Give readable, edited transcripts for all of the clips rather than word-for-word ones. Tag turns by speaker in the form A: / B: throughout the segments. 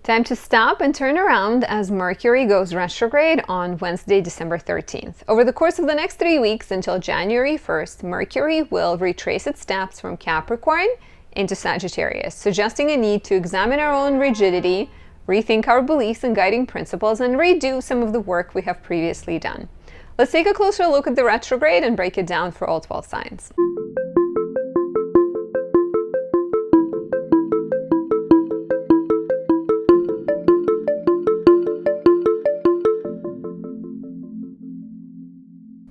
A: Time to stop and turn around as Mercury goes retrograde on Wednesday, December 13th. Over the course of the next 3 weeks until January 1st, Mercury will retrace its steps from Capricorn into Sagittarius, suggesting a need to examine our own rigidity, rethink our beliefs and guiding principles, and redo some of the work we have previously done. Let's take a closer look at the retrograde and break it down for all 12 signs.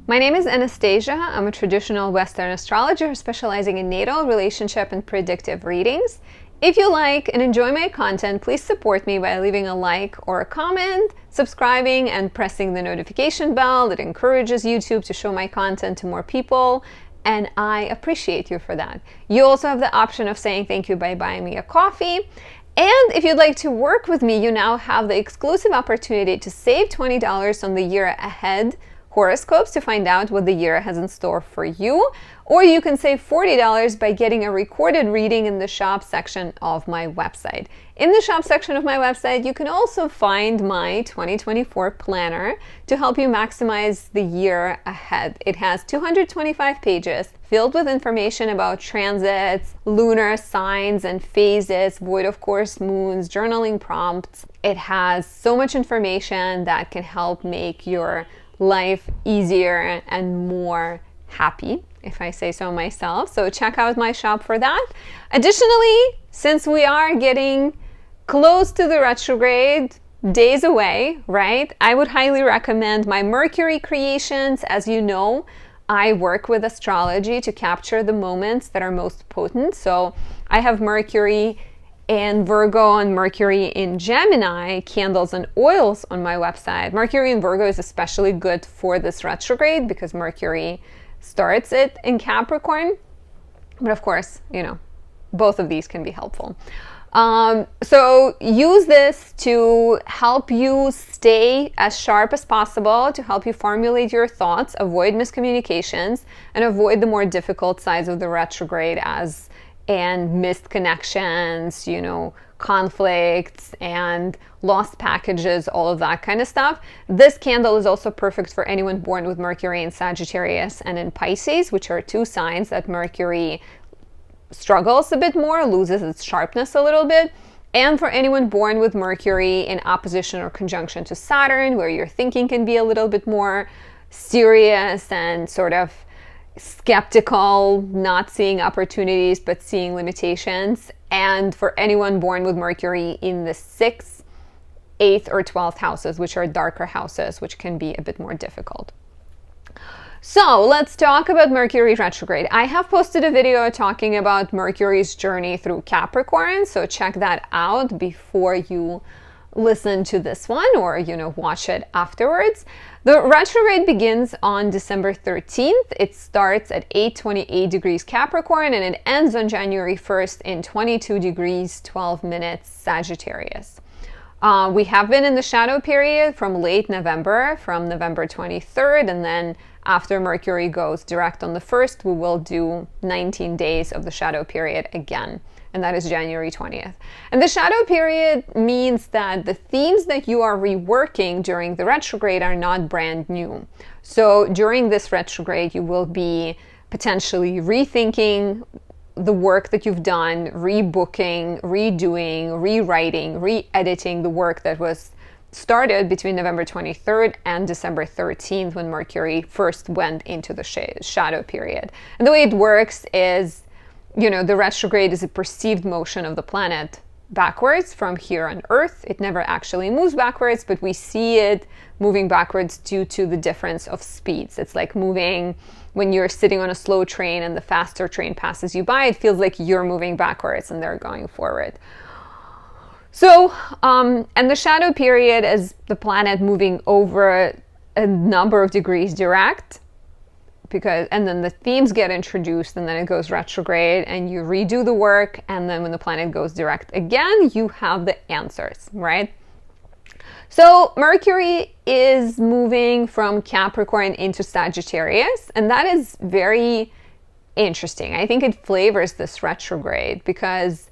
A: My name is Anastasia. I'm a traditional Western astrologer specializing in natal, relationship, and predictive readings. If you like and enjoy my content, please support me by leaving a like or a comment, subscribing, and pressing the notification bell that encourages YouTube to show my content to more people, and I appreciate you for that. You also have the option of saying thank you by buying me a coffee. And if you'd like to work with me, you now have the exclusive opportunity to save $20 on the year ahead horoscopes to find out what the year has in store for you, or you can save $40 by getting a recorded reading in the shop section of my website. In the shop section of my website, you can also find my 2024 planner to help you maximize the year ahead. It has 225 pages filled with information about transits, lunar signs and phases, void of course moons, journaling prompts. It has so much information that can help make your life easier and more happy, if I say so myself. So check out my shop for that. Additionally, since we are getting close to the retrograde, days away, right? I would highly recommend my Mercury creations. As you know, I work with astrology to capture the moments that are most potent. So I have Mercury and Virgo and Mercury in Gemini candles and oils on my website. Mercury in Virgo is especially good for this retrograde because Mercury starts it in Capricorn. But of course, you know, both of these can be helpful. So use this to help you stay as sharp as possible, to help you formulate your thoughts, avoid miscommunications, and avoid the more difficult sides of the retrograde and missed connections, you know, conflicts and lost packages, all of that kind of stuff. This candle is also perfect for anyone born with Mercury in Sagittarius and in Pisces, which are two signs that Mercury struggles a bit more, loses its sharpness a little bit. And for anyone born with Mercury in opposition or conjunction to Saturn, where your thinking can be a little bit more serious and sort of skeptical, not seeing opportunities but seeing limitations. And for anyone born with Mercury in the 6th, 8th, or 12th houses, which are darker houses, which can be a bit more difficult. So let's talk about Mercury retrograde. I have posted a video talking about Mercury's journey through Capricorn, so check that out before you listen to this one, or, you know, watch it afterwards. The retrograde begins on December 13th. It starts at 8:28 degrees Capricorn and it ends on January 1st in 22 degrees 12 minutes Sagittarius. We have been in the shadow period from late November, from November 23rd, and then after Mercury goes direct on the 1st, we will do 19 days of the shadow period again. And that is January 20th. And the shadow period means that the themes that you are reworking during the retrograde are not brand new. So during this retrograde, you will be potentially rethinking the work that you've done, rebooking, redoing, rewriting, re-editing the work that was started between November 23rd and December 13th when Mercury first went into the shadow period. And the way it works is, you know, the retrograde is a perceived motion of the planet backwards from here on Earth. It never actually moves backwards, but we see it moving backwards due to the difference of speeds. It's like moving when you're sitting on a slow train and the faster train passes you by, it feels like you're moving backwards and they're going forward. So, and the shadow period is the planet moving over a number of degrees direct, and then the themes get introduced and then it goes retrograde and you redo the work, and then when the planet goes direct again, you have the answers, right? So Mercury is moving from Capricorn into Sagittarius, and that is very interesting. I think it flavors this retrograde because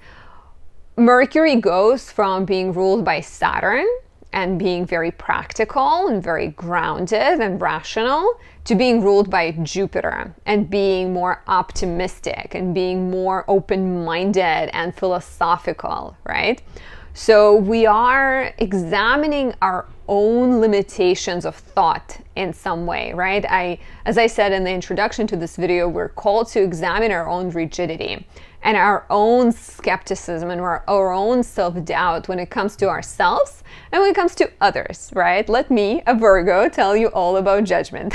A: Mercury goes from being ruled by Saturn and being very practical and very grounded and rational to being ruled by Jupiter and being more optimistic and being more open-minded and philosophical, right? So we are examining our own limitations of thought in some way, right? As I said in the introduction to this video, we're called to examine our own rigidity and our own skepticism and our own self-doubt when it comes to ourselves and when it comes to others, right? Let me, a Virgo, tell you all about judgment.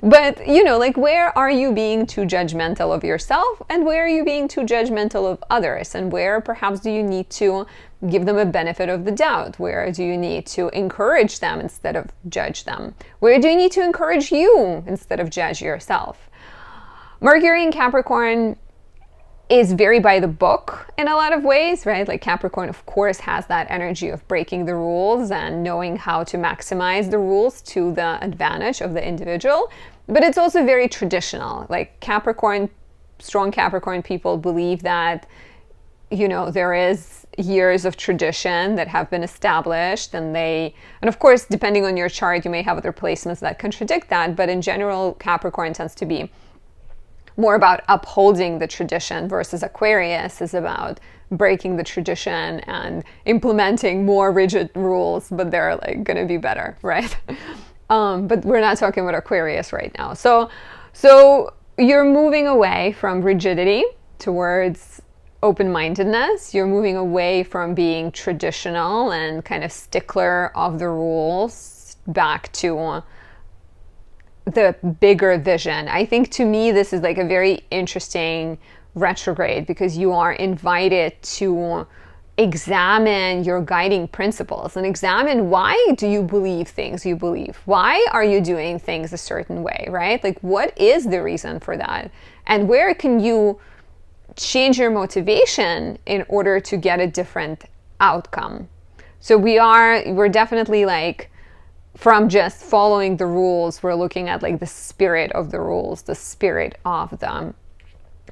A: But, you know, like, where are you being too judgmental of yourself and where are you being too judgmental of others? And where perhaps do you need to give them a benefit of the doubt? Where do you need to encourage them instead of judge them? Where do you need to encourage you instead of judge yourself? Mercury in Capricorn is very by the book in a lot of ways, right? Like Capricorn, of course, has that energy of breaking the rules and knowing how to maximize the rules to the advantage of the individual. But it's also very traditional. Like Capricorn, strong Capricorn people believe that, you know, there is years of tradition that have been established and of course, depending on your chart, you may have other placements that contradict that. But in general, Capricorn tends to be more about upholding the tradition versus Aquarius is about breaking the tradition and implementing more rigid rules, but they're like going to be better, right? But we're not talking about Aquarius right now. So you're moving away from rigidity towards open-mindedness. You're moving away from being traditional and kind of stickler of the rules back to the bigger vision. I think to me this is like a very interesting retrograde because you are invited to examine your guiding principles and examine why do you believe things you believe? Why are you doing things a certain way, right? Like what is the reason for that? And where can you change your motivation in order to get a different outcome? So we're definitely like, from just following the rules, we're looking at like the spirit of the rules, the spirit of the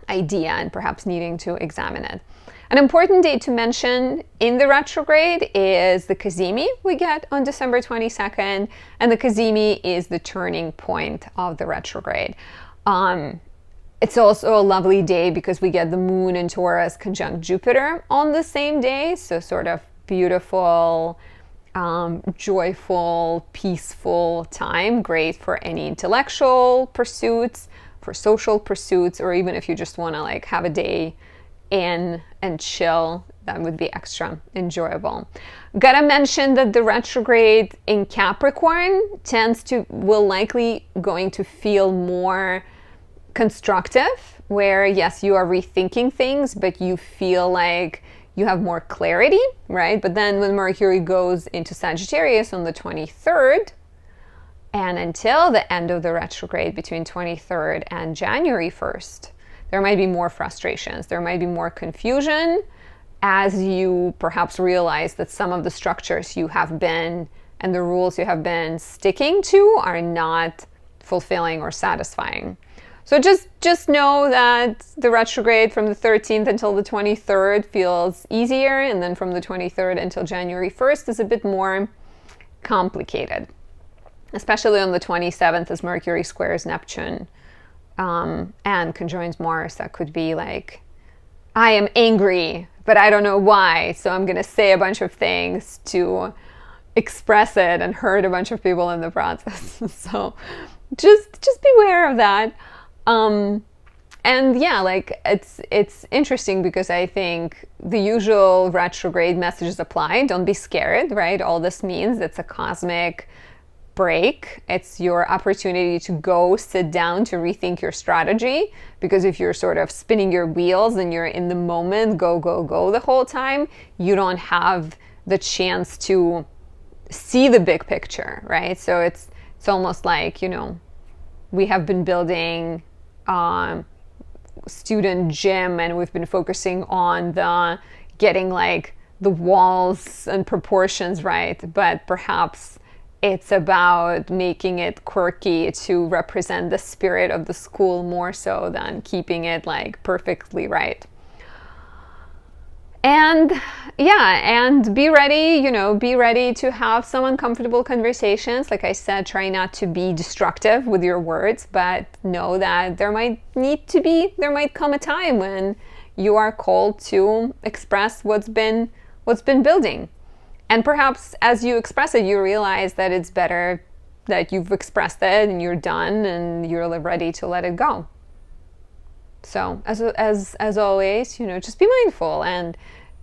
A: idea, and perhaps needing to examine it. An important date to mention in the retrograde is the Cazimi we get on December 22nd, and the Cazimi is the turning point of the retrograde. It's also a lovely day because we get the moon in Taurus conjunct Jupiter on the same day, so sort of beautiful, joyful, peaceful time, great for any intellectual pursuits, for social pursuits, or even if you just want to like have a day in and chill, that would be extra enjoyable. Gotta mention that the retrograde in Capricorn will likely going to feel more constructive, where yes, you are rethinking things, but you feel like you have more clarity, right? But then when Mercury goes into Sagittarius on the 23rd, and until the end of the retrograde between 23rd and January 1st, there might be more frustrations. There might be more confusion as you perhaps realize that some of the structures you have been and the rules you have been sticking to are not fulfilling or satisfying. So just know that the retrograde from the 13th until the 23rd feels easier, and then from the 23rd until January 1st is a bit more complicated, especially on the 27th as Mercury squares Neptune and conjoins Mars. That could be like, I am angry, but I don't know why, so I'm going to say a bunch of things to express it and hurt a bunch of people in the process. So just beware of that. And yeah, like it's interesting because I think the usual retrograde messages apply. Don't be scared, right? All this means it's a cosmic break. It's your opportunity to go sit down to rethink your strategy, because if you're sort of spinning your wheels and you're in the moment, go the whole time, you don't have the chance to see the big picture, right? So it's almost like, you know, we have been building student gym and we've been focusing on getting like the walls and proportions right, but perhaps it's about making it quirky to represent the spirit of the school more so than keeping it like perfectly right. And yeah, and be ready, be ready to have some uncomfortable conversations. Like I said, try not to be destructive with your words, but know that there might come a time when you are called to express what's been building. And perhaps as you express it, you realize that it's better that you've expressed it and you're done and you're ready to let it go. So as always, just be mindful and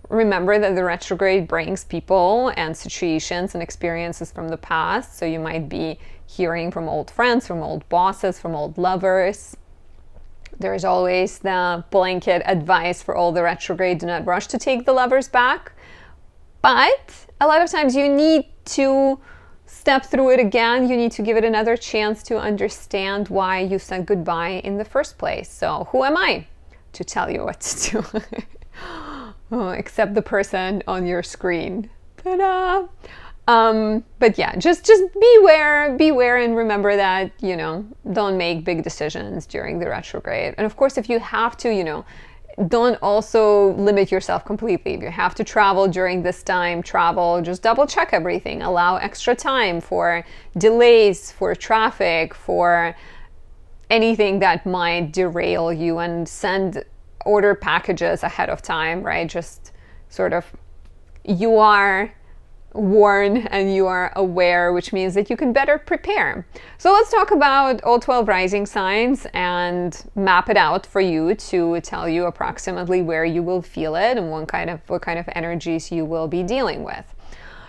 A: remember that the retrograde brings people and situations and experiences from the past. So you might be hearing from old friends, from old bosses, from old lovers. There's always the blanket advice for all the retrograde: do not rush to take the lovers back. But a lot of times you need to step through it again. You need to give it another chance to understand why you said goodbye in the first place. So who am I to tell you what to do? Except the person on your screen. Ta-da! But yeah, just beware and remember that, don't make big decisions during the retrograde. And of course, if you have to, don't also limit yourself completely. If you have to travel during this time, travel, just double check everything. Allow extra time for delays, for traffic, for anything that might derail you, and order packages ahead of time, right? Just sort of, you are warned and you are aware, which means that you can better prepare. So let's talk about all 12 rising signs and map it out for you to tell you approximately where you will feel it and what kind of energies you will be dealing with.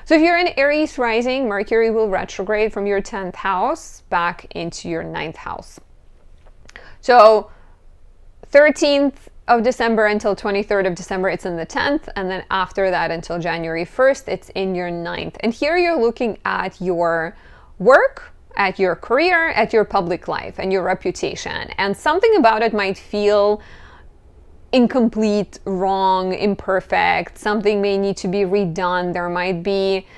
A: So if you're in Aries rising, Mercury will retrograde from your 10th house back into your 9th house. So 13th of December until 23rd of December, it's in the 10th, and then after that until January 1st, it's in your 9th. And here you're looking at your work, at your career, at your public life, and your reputation. And something about it might feel incomplete, wrong, imperfect. Something may need to be redone. There might be,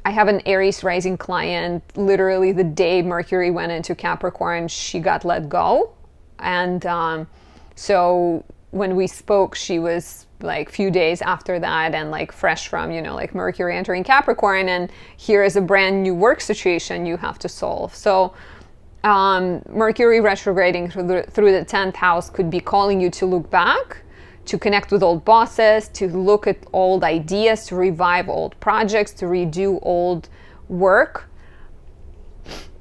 A: I have an Aries rising client, literally the day Mercury went into Capricorn, she got let go. And so when we spoke, she was like few days after that and like fresh from, like Mercury entering Capricorn, and here is a brand new work situation you have to solve. So Mercury retrograding through the 10th house could be calling you to look back, to connect with old bosses, to look at old ideas, to revive old projects, to redo old work.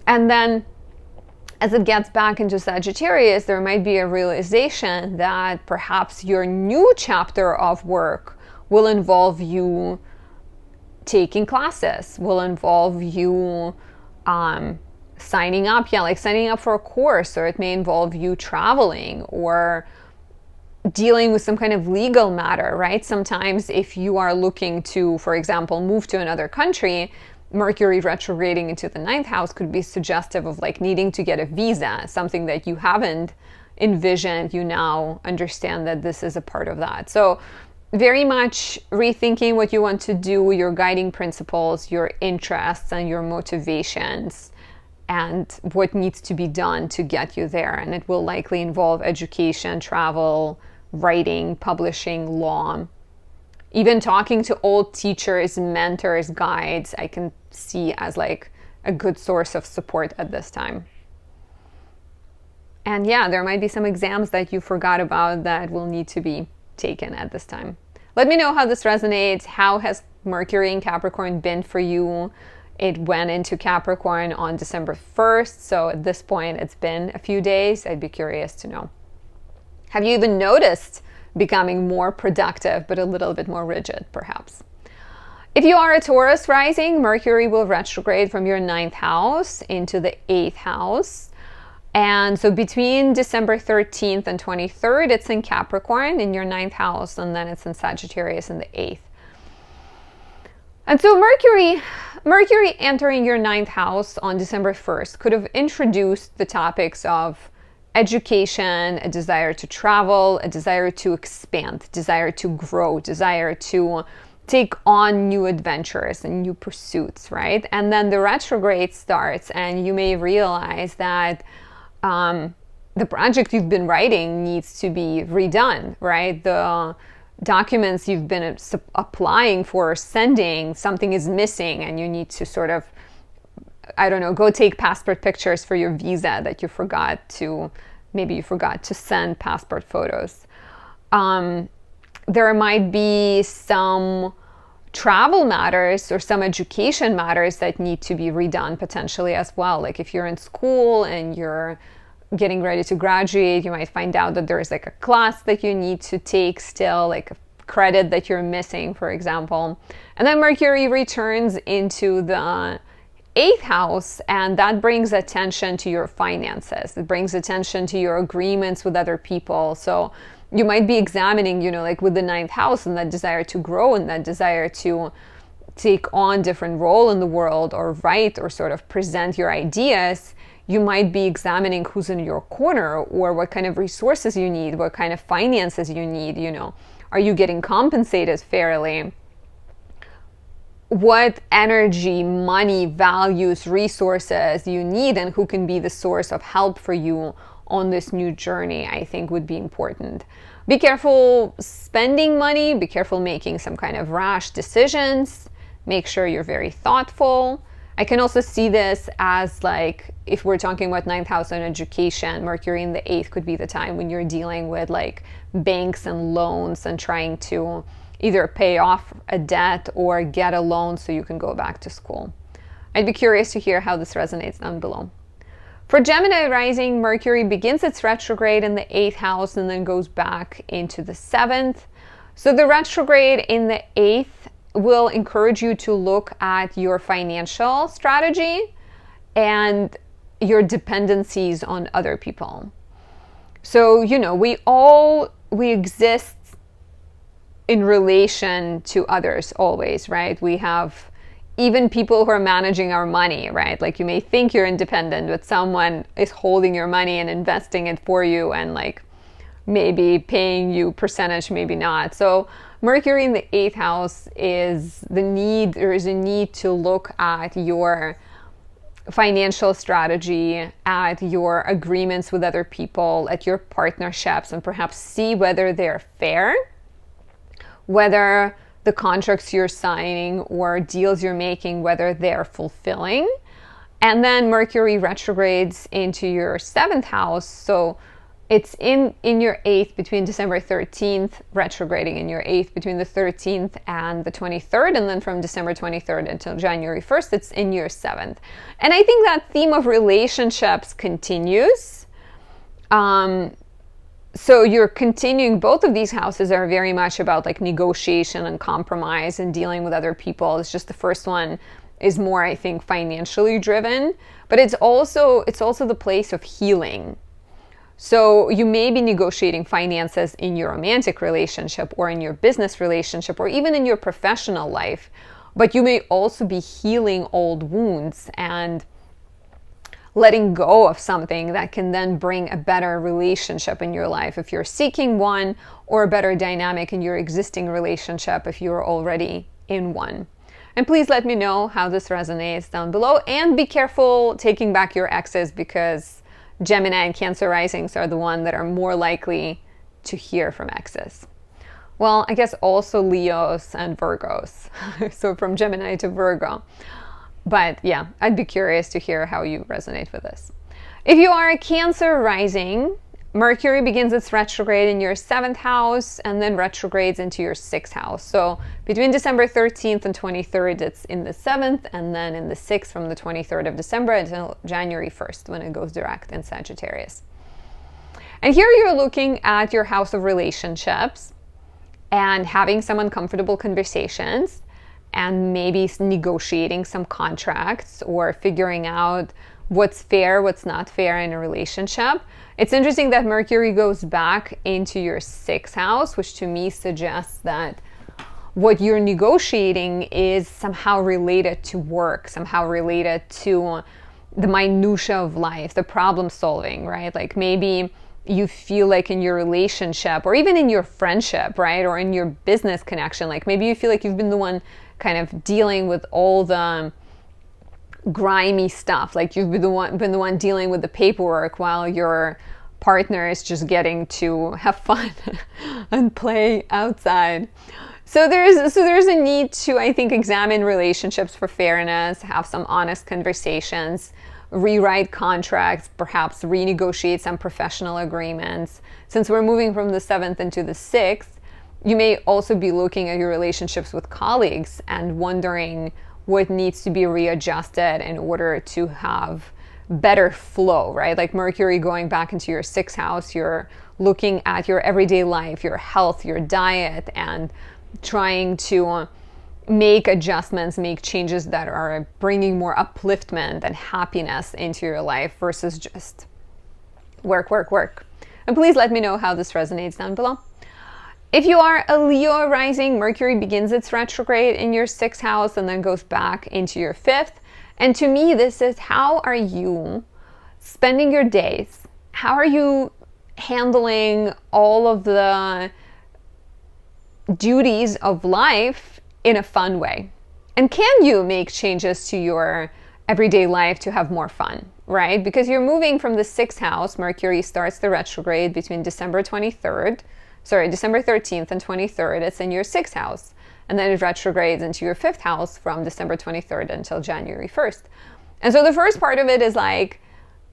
A: And then as it gets back into Sagittarius, there might be a realization that perhaps your new chapter of work will involve you taking classes, will involve you signing up for a course, or it may involve you traveling or dealing with some kind of legal matter, right? Sometimes if you are looking to, for example, move to another country, Mercury retrograding into the 9th house could be suggestive of like needing to get a visa, something that you haven't envisioned. You now understand that this is a part of that. So very much rethinking what you want to do, your guiding principles, your interests and your motivations, and what needs to be done to get you there. And it will likely involve education, travel, writing, publishing, law. Even talking to old teachers, mentors, guides, I can see as like a good source of support at this time. And yeah, there might be some exams that you forgot about that will need to be taken at this time. Let me know how this resonates. How has Mercury in Capricorn been for you? It went into Capricorn on December 1st. So at this point, it's been a few days. I'd be curious to know. Have you even noticed becoming more productive, but a little bit more rigid, perhaps? If you are a Taurus rising, Mercury will retrograde from your 9th house into the 8th house. And so between December 13th and 23rd, it's in Capricorn in your 9th house, and then it's in Sagittarius in the 8th. And so Mercury entering your 9th house on December 1st could have introduced the topics of education, a desire to travel, a desire to expand, desire to grow, desire to take on new adventures and new pursuits, right? And then the retrograde starts and you may realize that the project you've been writing needs to be redone, right? documents you've been applying for or sending, something is missing and you need to sort of, I don't know, go take passport pictures for your visa that you forgot to, maybe you forgot to send passport photos. There might be some travel matters or some education matters that need to be redone potentially as well. Like if you're in school and you're getting ready to graduate, you might find out that there's like a class that you need to take still, like a credit that you're missing, for example. And then Mercury returns into the 8th house, and that brings attention to your finances. It brings attention to your agreements with other people. So you might be examining, you know, like with the 9th house and that desire to grow and that desire to take on different role in the world or write or sort of present your ideas. You might be examining who's in your corner or what kind of resources you need, what kind of finances you need, you know. Are you getting compensated fairly? What energy, money, values, resources you need and who can be the source of help for you on this new journey, I think would be important. Be careful spending money, be careful making some kind of rash decisions, make sure you're very thoughtful. I can also see this as like, if we're talking about 9th house and education, Mercury in the 8th could be the time when you're dealing with like banks and loans and trying to either pay off a debt or get a loan so you can go back to school. I'd be curious to hear how this resonates down below. For Gemini rising, Mercury begins its retrograde in the 8th house and then goes back into the 7th. So the retrograde in the 8th will encourage you to look at your financial strategy and your dependencies on other people. So, you know, we exist in relation to others always, right? We have even people who are managing our money, right? Like you may think you're independent, but someone is holding your money and investing it for you and like maybe paying you percentage, maybe not. So Mercury in the 8th house is there is a need to look at your financial strategy, at your agreements with other people, at your partnerships, and perhaps see whether they're fair, whether the contracts you're signing or deals you're making, whether they're fulfilling. And then Mercury retrogrades into your 7th house. So it's in your 8th between December 13th, retrograding in your 8th between the 13th and the 23rd. And then from December 23rd until January 1st, it's in your 7th. And I think that theme of relationships continues. So you're continuing, both of these houses are very much about like negotiation and compromise and dealing with other people. It's just the first one is more, I think, financially driven, but it's also the place of healing. So you may be negotiating finances in your romantic relationship or in your business relationship or even in your professional life, but you may also be healing old wounds and letting go of something that can then bring a better relationship in your life if you're seeking one, or a better dynamic in your existing relationship if you're already in one. And please let me know how this resonates down below, and be careful taking back your exes, because Gemini and Cancer risings are the ones that are more likely to hear from exes. Well, I guess also Leos and Virgos. So from Gemini to Virgo. But yeah, I'd be curious to hear how you resonate with this. If you are a Cancer rising, Mercury begins its retrograde in your 7th house and then retrogrades into your 6th house. So between December 13th and 23rd, it's in the 7th, and then in the 6th from the 23rd of December until January 1st when it goes direct in Sagittarius. And here you're looking at your house of relationships and having some uncomfortable conversations and maybe negotiating some contracts or figuring out what's fair, what's not fair in a relationship. It's interesting that Mercury goes back into your 6th house, which to me suggests that what you're negotiating is somehow related to work, somehow related to the minutia of life, the problem solving, right? Like maybe you feel like in your relationship or even in your friendship, right? Or in your business connection, like maybe you feel like you've been the one kind of dealing with all the grimy stuff. Like you've been the one dealing with the paperwork while your partner is just getting to have fun and play outside. So there's a need to, I think, examine relationships for fairness, have some honest conversations, rewrite contracts, perhaps renegotiate some professional agreements. Since we're moving from the 7th into the 6th, you may also be looking at your relationships with colleagues and wondering what needs to be readjusted in order to have better flow, right? Like Mercury going back into your 6th house, you're looking at your everyday life, your health, your diet, and trying to make adjustments, make changes that are bringing more upliftment and happiness into your life versus just work, work, work. And please let me know how this resonates down below. If you are a Leo rising, Mercury begins its retrograde in your 6th house and then goes back into your 5th. And to me, this is how are you spending your days? How are you handling all of the duties of life in a fun way? And can you make changes to your everyday life to have more fun, right? Because you're moving from the 6th house. Mercury starts the retrograde between December 13th and 23rd. It's in your 6th house. And then it retrogrades into your 5th house from December 23rd until January 1st. And so the first part of it is like,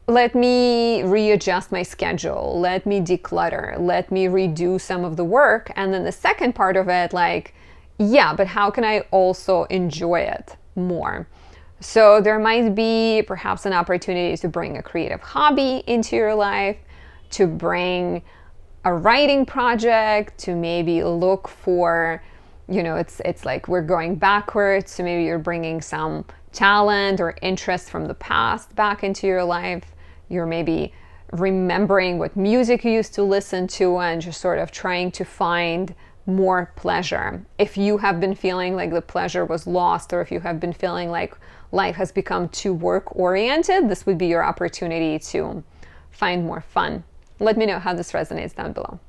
A: let me readjust my schedule, let me declutter, let me redo some of the work. And then the second part of it, like, yeah, but how can I also enjoy it more? So there might be perhaps an opportunity to bring a creative hobby into your life, to bring a writing project, to maybe look for, it's like we're going backwards. So maybe you're bringing some talent or interest from the past back into your life. You're maybe remembering what music you used to listen to and just sort of trying to find more pleasure. If you have been feeling like the pleasure was lost, or if you have been feeling like life has become too work-oriented, this would be your opportunity to find more fun. Let me know how this resonates down below.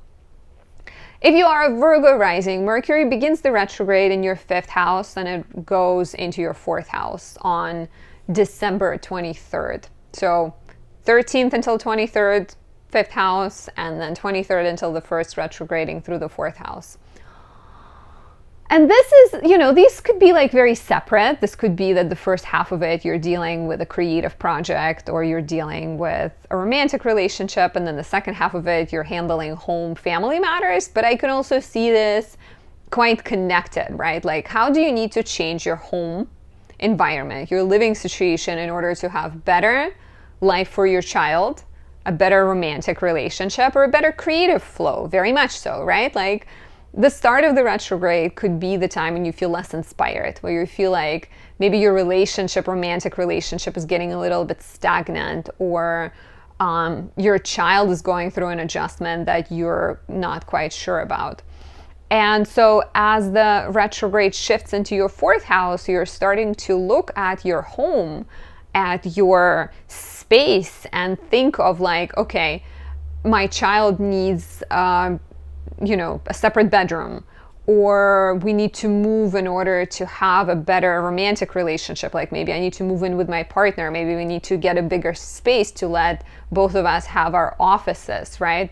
A: If you are a Virgo rising, Mercury begins the retrograde in your 5th house and it goes into your 4th house on December 23rd. So 13th until 23rd, 5th house, and then 23rd until the 1st, retrograding through the 4th house. And this is, these could be like very separate. This could be that the first half of it, you're dealing with a creative project or you're dealing with a romantic relationship. And then the second half of it, you're handling home family matters. But I can also see this quite connected, right? Like, how do you need to change your home environment, your living situation, in order to have better life for your child, a better romantic relationship, or a better creative flow? Very much so, right? Like, the start of the retrograde could be the time when you feel less inspired, where you feel like maybe your romantic relationship is getting a little bit stagnant, or your child is going through an adjustment that you're not quite sure about. And so as the retrograde shifts into your 4th house, you're starting to look at your home, at your space, and think of like, okay, my child needs a separate bedroom, or we need to move in order to have a better romantic relationship. Like maybe I need to move in with my partner. Maybe we need to get a bigger space to let both of us have our offices, right?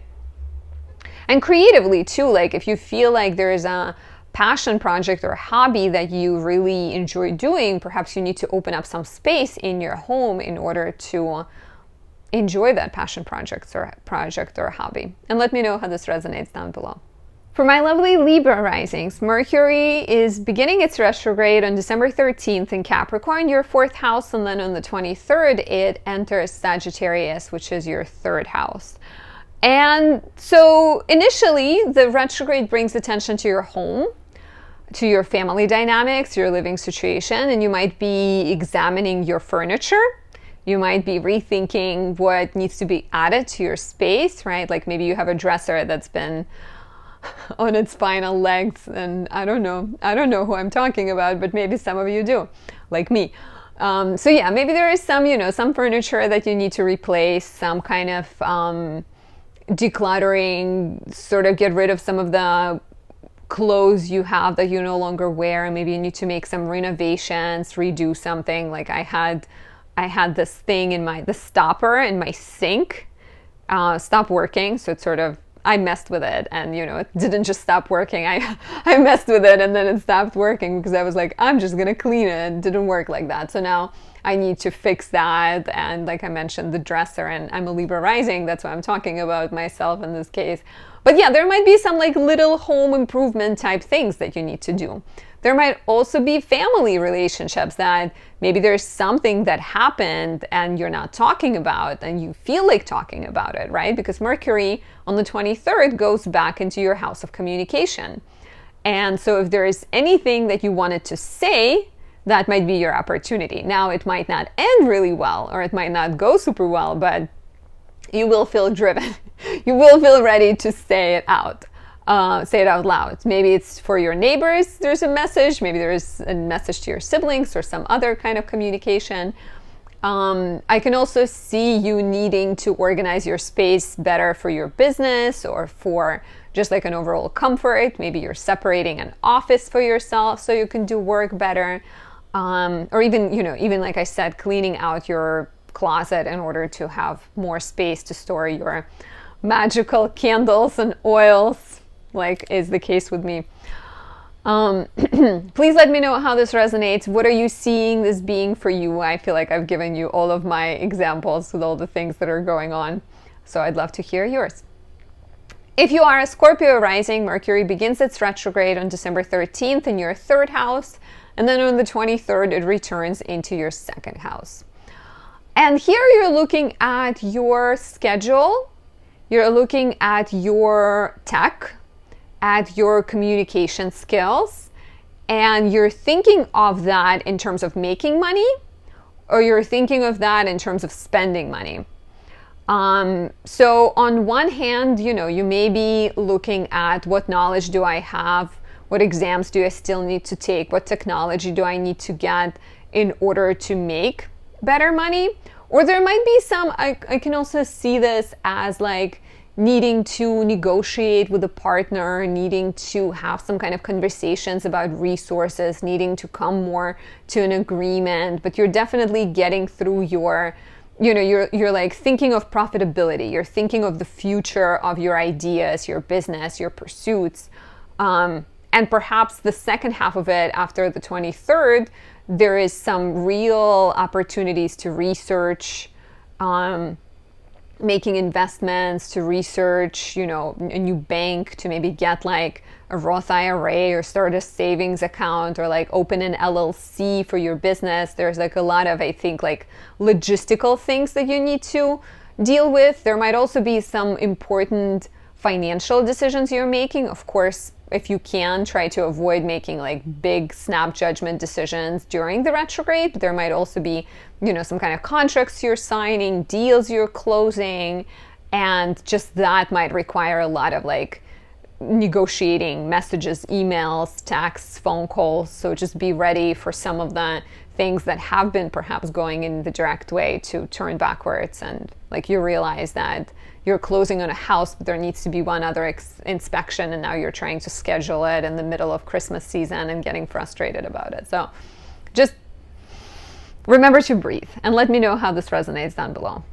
A: And creatively too, like if you feel like there is a passion project or a hobby that you really enjoy doing, perhaps you need to open up some space in your home in order to enjoy that passion project or hobby. And let me know how this resonates down below. For my lovely Libra risings, Mercury is beginning its retrograde on December 13th in Capricorn, your 4th house, and then on the 23rd it enters Sagittarius, which is your 3rd house. And so initially the retrograde brings attention to your home, to your family dynamics, your living situation, and you might be examining your furniture. You might be rethinking what needs to be added to your space, right? Like maybe you have a dresser that's been on its final legs, and I don't know who I'm talking about, but maybe some of you do, like me. So yeah, maybe there is some furniture that you need to replace, some kind of decluttering, sort of get rid of some of the clothes you have that you no longer wear, and maybe you need to make some renovations, redo something. Like I had this thing in the stopper in my sink stop working. So it's sort of, I messed with it, and it didn't just stop working. I messed with it, and then it stopped working because I was like, I'm just gonna clean it. It didn't work like that. So now I need to fix that. And like I mentioned, the dresser, and I'm a Libra rising. That's why I'm talking about myself in this case. But yeah, there might be some like little home improvement type things that you need to do. There might also be family relationships that maybe there's something that happened and you're not talking about and you feel like talking about it, right? Because Mercury on the 23rd goes back into your house of communication. And so if there is anything that you wanted to say, that might be your opportunity. Now, it might not end really well, or it might not go super well, but you will feel driven. You will feel ready to say it out. Say it out loud. Maybe it's for your neighbors, there's a message. Maybe there's a message to your siblings or some other kind of communication. I can also see you needing to organize your space better for your business or for just like an overall comfort. Maybe you're separating an office for yourself so you can do work better. Or even, even like I said, cleaning out your closet in order to have more space to store your magical candles and oils, like is the case with me. Please let me know how this resonates. What are you seeing this being for you? I feel like I've given you all of my examples with all the things that are going on. So I'd love to hear yours. If you are a Scorpio rising, Mercury begins its retrograde on December 13th in your 3rd house. And then on the 23rd, it returns into your 2nd house. And here you're looking at your schedule. You're looking at your tech, at your communication skills, and you're thinking of that in terms of making money, or you're thinking of that in terms of spending money. So on one hand, you may be looking at what knowledge do I have, what exams do I still need to take, what technology do I need to get in order to make better money. Or there might be some, I can also see this as like needing to negotiate with a partner, needing to have some kind of conversations about resources, needing to come more to an agreement. But you're definitely getting through your, you're like thinking of profitability. You're thinking of the future of your ideas, your business, your pursuits. And perhaps the second half of it, after the 23rd, there is some real opportunities to research, making investments, to research, a new bank, to maybe get like a Roth IRA or start a savings account or like open an LLC for your business. There's like a lot of, I think, like logistical things that you need to deal with. There might also be some important financial decisions you're making. Of course, if you can, try to avoid making like big snap judgment decisions during the retrograde. But there might also be, some kind of contracts you're signing, deals you're closing, and just that might require a lot of like negotiating messages, emails, texts, phone calls. So just be ready for some of the things that have been perhaps going in the direct way to turn backwards, and like you realize that you're closing on a house, but there needs to be one other inspection, and now you're trying to schedule it in the middle of Christmas season and getting frustrated about it. So just remember to breathe and let me know how this resonates down below.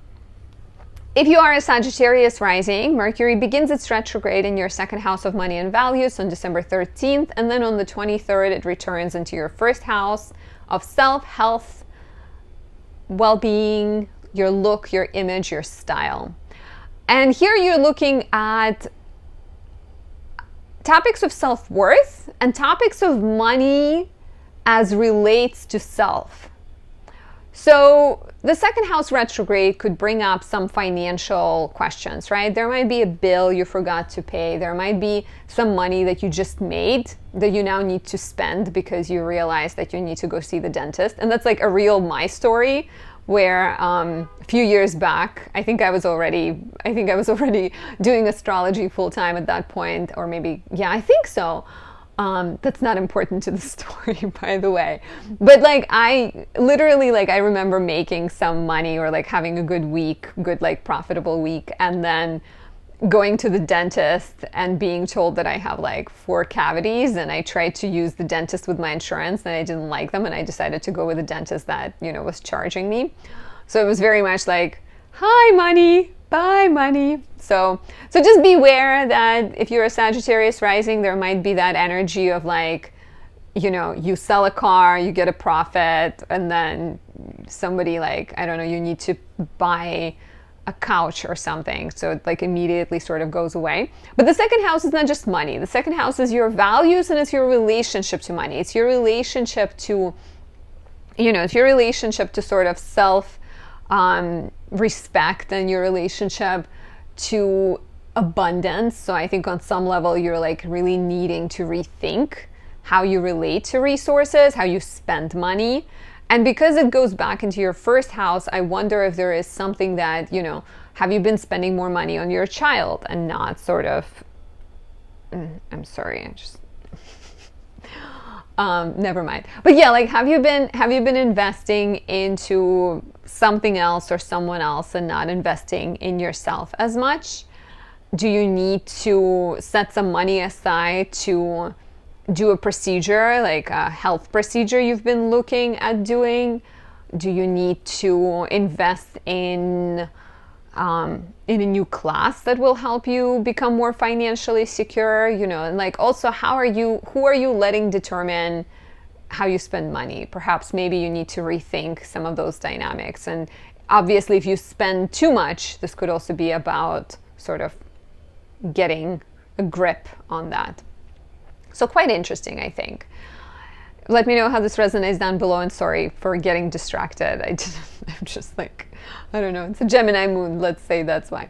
A: If you are a Sagittarius rising, Mercury begins its retrograde in your 2nd house of money and values on December 13th, and then on the 23rd, it returns into your 1st house of self, health, well-being, your look, your image, your style. And here you're looking at topics of self-worth and topics of money as relates to self. So the 2nd house retrograde could bring up some financial questions, right? There might be a bill you forgot to pay. There might be some money that you just made that you now need to spend because you realize that you need to go see the dentist. And that's like a real my story, where a few years back, I think I was already doing astrology full time at that point, or maybe, yeah, I think so. That's not important to the story, by the way. But like I literally, like I remember making some money or like having a good week, good like profitable week, and then going to the dentist and being told that I have like 4 cavities, and I tried to use the dentist with my insurance and I didn't like them, and I decided to go with a dentist that, was charging me. So it was very much like, hi money, Bye, money. So just beware that if you're a Sagittarius rising, there might be that energy of like, you know, you sell a car, you get a profit, and then somebody like, I don't know, you need to buy a couch or something. So it like immediately sort of goes away. But the second house is not just money. The second house is your values and it's your relationship to money. It's your relationship to, you know, it's your relationship to sort of self respect and your relationship to abundance. So I think on some level you're like really needing to rethink how you relate to resources, how you spend money. And because it goes back into your first house, I wonder if there is something that, you know, have you been spending more money on your child and not sort of, I'm sorry, I just, never mind. But yeah, like have you been investing into something else or someone else and not investing in yourself as much? Do you need to set some money aside to do a procedure, like a health procedure you've been looking at doing? Do you need to invest in a new class that will help you become more financially secure? You know, and like also who are you letting determine how you spend money? Perhaps maybe you need to rethink some of those dynamics. And obviously if you spend too much, this could also be about sort of getting a grip on that. So quite interesting, I think. Let me know how this resonates down below, and sorry for getting distracted. I'm just like, I don't know, it's a Gemini moon, let's say that's why.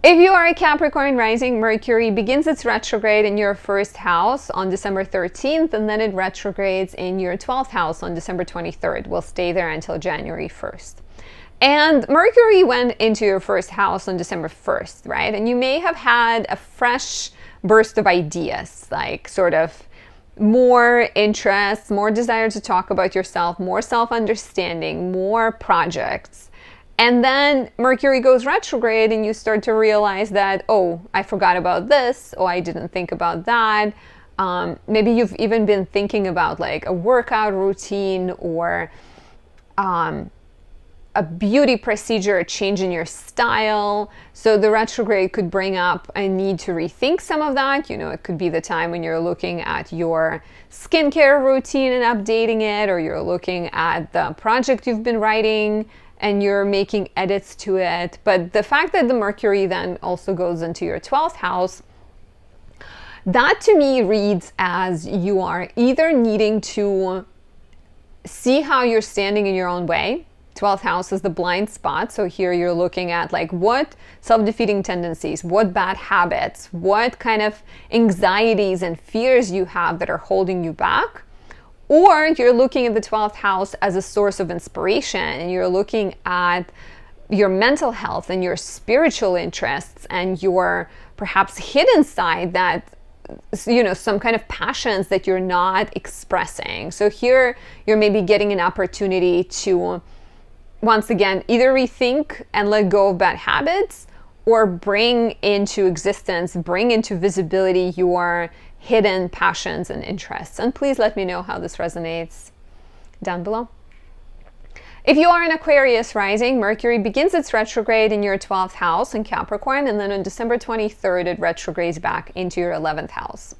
A: If you are a Capricorn rising, Mercury begins its retrograde in your first house on December 13th, and then it retrogrades in your 12th house on December 23rd. We'll stay there until January 1st. And Mercury went into your first house on December 1st, right? And you may have had a fresh burst of ideas, like sort of more interest, more desire to talk about yourself, more self-understanding, more projects. And then Mercury goes retrograde and you start to realize that, oh, I forgot about this, oh, I didn't think about that. Maybe you've even been thinking about like a workout routine or a beauty procedure, a change in your style. So the retrograde could bring up a need to rethink some of that. You know, it could be the time when you're looking at your skincare routine and updating it, or you're looking at the project you've been writing and you're making edits to it. But the fact that the Mercury then also goes into your 12th house, that to me reads as you are either needing to see how you're standing in your own way. 12th house is the blind spot. So here you're looking at like what self-defeating tendencies, what bad habits, what kind of anxieties and fears you have that are holding you back. Or you're looking at the 12th house as a source of inspiration, and you're looking at your mental health and your spiritual interests and your perhaps hidden side that, you know, some kind of passions that you're not expressing. So here you're maybe getting an opportunity to, once again, either rethink and let go of bad habits or bring into existence, bring into visibility your hidden passions and interests. And please let me know how this resonates down below. If you are an Aquarius rising, Mercury begins its retrograde in your 12th house in Capricorn, and then on December 23rd, it retrogrades back into your 11th house.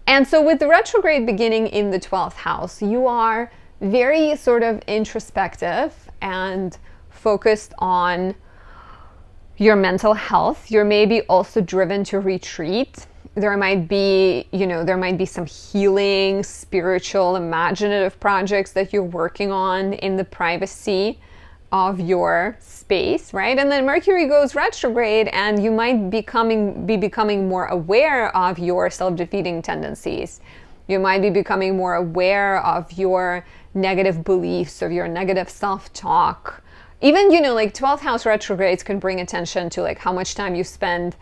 A: And so with the retrograde beginning in the 12th house, you are very sort of introspective and focused on your mental health. You're maybe also driven to retreat. There might be, you know, there might be some healing, spiritual, imaginative projects that you're working on in the privacy of your space, right? And then Mercury goes retrograde and you might be becoming more aware of your self-defeating tendencies. You might be becoming more aware of your negative beliefs, of your negative self-talk. Even, you know, like 12th house retrogrades can bring attention to like how much time you spend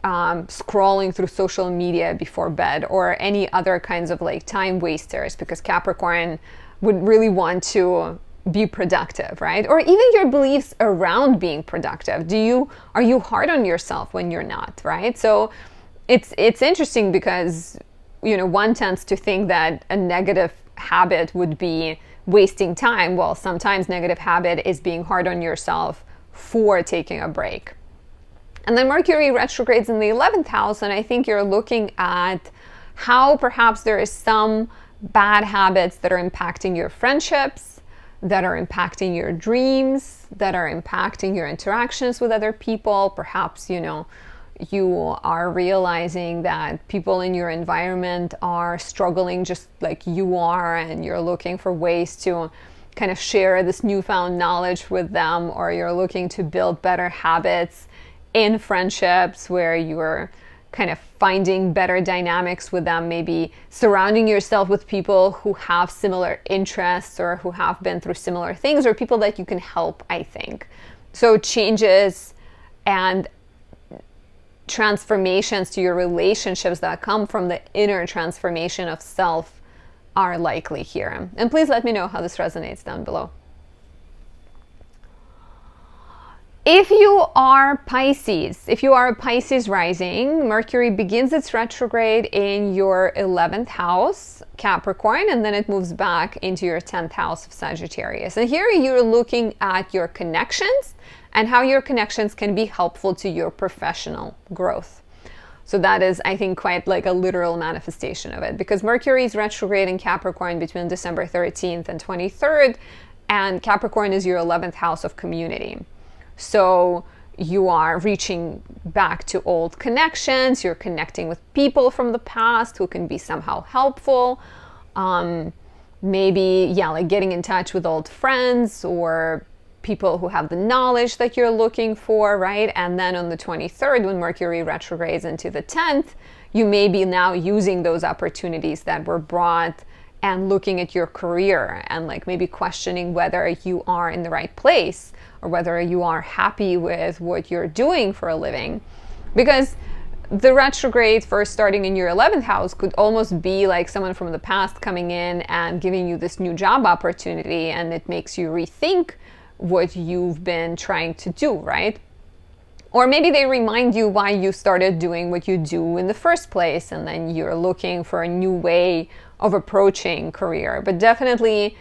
A: scrolling through social media before bed, or any other kinds of like time wasters, because Capricorn would really want to be productive, right? Or even your beliefs around being productive. Are you hard on yourself when you're not, right? So it's interesting because, you know, one tends to think that a negative habit would be wasting time. Well, sometimes negative habit is being hard on yourself for taking a break. And then Mercury retrogrades in the 11th house, and I think you're looking at how perhaps there is some bad habits that are impacting your friendships, that are impacting your dreams, that are impacting your interactions with other people. Perhaps, you are realizing that people in your environment are struggling just like you are, and you're looking for ways to kind of share this newfound knowledge with them, or you're looking to build better habits in friendships where you're kind of finding better dynamics with them, maybe surrounding yourself with people who have similar interests or who have been through similar things, or people that you can help, I think. So changes and transformations to your relationships that come from the inner transformation of self are likely here. And please let me know how this resonates down below. If you are Pisces, if you are a Pisces rising, Mercury begins its retrograde in your 11th house, Capricorn, and then it moves back into your 10th house of Sagittarius. And here you're looking at your connections and how your connections can be helpful to your professional growth. So that is, I think, quite like a literal manifestation of it, because Mercury is retrograde in Capricorn between December 13th and 23rd, and Capricorn is your 11th house of community. So you are reaching back to old connections, you're connecting with people from the past who can be somehow helpful. Maybe, like getting in touch with old friends or people who have the knowledge that you're looking for, right? And then on the 23rd, when Mercury retrogrades into the 10th, you may be now using those opportunities that were brought and looking at your career and like maybe questioning whether you are in the right place or whether you are happy with what you're doing for a living. Because the retrograde first starting in your 11th house could almost be like someone from the past coming in and giving you this new job opportunity, and it makes you rethink what you've been trying to do, right? Or maybe they remind you why you started doing what you do in the first place, and then you're looking for a new way of approaching career. But definitely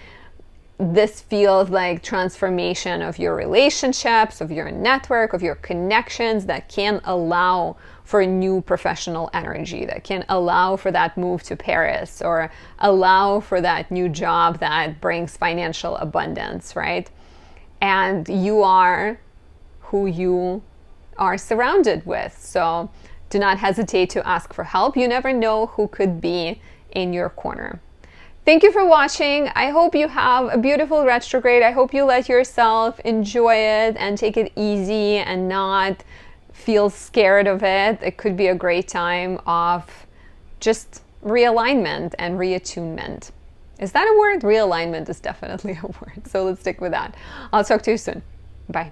A: this feels like transformation of your relationships, of your network, of your connections that can allow for a new professional energy, that can allow for that move to Paris or allow for that new job that brings financial abundance, right? And you are who you are surrounded with. So do not hesitate to ask for help. You never know who could be in your corner. Thank you for watching. I hope you have a beautiful retrograde. I hope you let yourself enjoy it and take it easy and not feel scared of it. It could be a great time of just realignment and reattunement. Is that a word? Realignment is definitely a word. So let's stick with that. I'll talk to you soon. Bye.